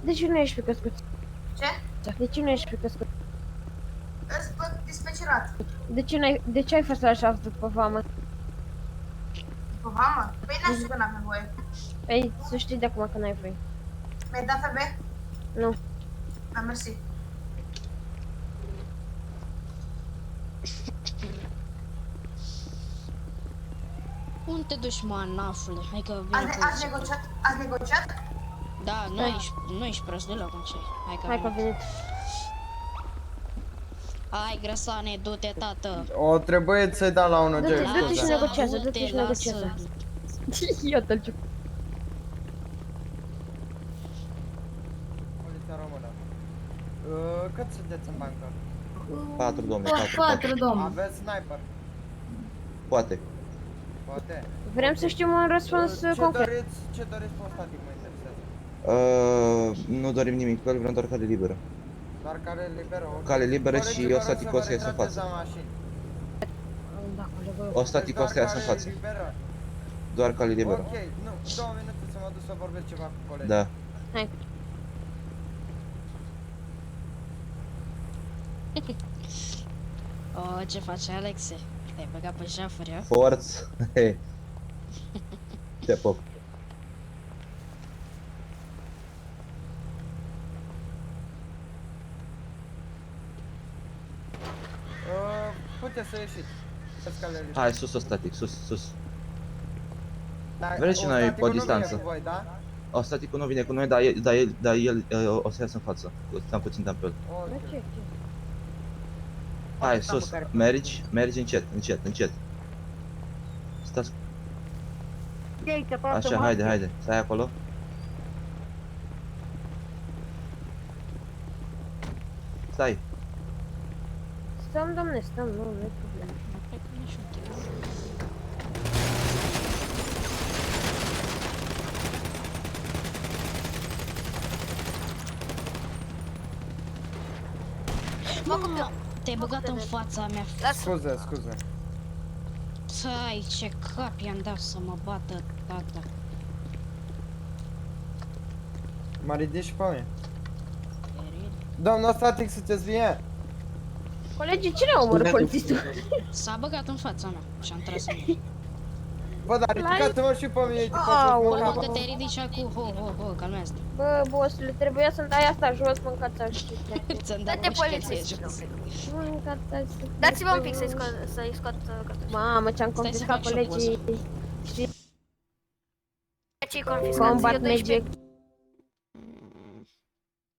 De ce nu ești pe căscuț? Ce? De ce nu ești pe căscuț? Îți văd dispecerat. De ce ai fost așa după vamă? După vamă? Păi n-aș că n-avem voie. Păi, să știi de acum că n-ai voie. Mi-ai dat FB? Nu. Da, mersi. Unde te duci, manafule? Hai că vine Ați poliția. negociat? Ați negociat? Da, nu ești prost deloc în ce. Hai că a venit. Hai, grăsane, du-te, tată. O trebuie să-i dau la unul Du-te, Jack. du-te și da. negociază, du-te și lasă. negociază. Iată-l ce... Poliția română. Cât sunteți în bancă? 4, domnule, 4. Domnul. Aveți sniper? Poate. Poate. Vrem să știm un răspuns concret. Ce doriți pe static, mă interesează. Nu dorim nimic, vrem doar cale liberă. Doar cale liberă, ok. Cale liberă Colegii și vă o rog să staticos vă că ies în retrageți față. la mașini. Da, colegă. O staticos că ies în față. Liberă. Doar cale liberă. Ok, nu, 2 minute să mă duc să vorbesc ceva cu colegii. Da. Hai. O, ce face Alexe? Te-ai băgat pe șafuri, a? Forț. Hei. Te pop. Puteți să ieșiți. Pe scale liberă. Hai, sus o static, sus. Da, Vreți și o noi staticul pe nu vine distanță. cu voi, da? O staticul nu vine cu noi, dar el o să iasă în față. Stăm puțin pe el. Ok. Ok. Hai, sus. Mergi încet. Stați. Așa, haide. Stai acolo. Stai. Stăm, domne, stăm, nu-i problemă. Cred că nici nu te Mamă, te-ai băgat în fața mea. Scuze. Țai, ce cap i-am dat să mă bată tata. Mă ridici și pe mine. Domnul static, sunteți bine? Colegii, cine a omorât polițistul? S-a băgat în fața mea și am tras în el. Bă, dar ridicați-mă și pe mine, Aoleu. Bă, că te ridici acum, ho, calmează-te. Bă, bossule, trebuia să-mi dai asta jos, mâncați așa. Ți-am dat Dă-te mușchețe polițist. jos. Mâncați așa. Dați-mă un pic să-i scot cartușul. Mamă, ce-am Stai să confiscat fac și o poză. colegii. Ce-i confiscat? Combat Eu 12. Magic.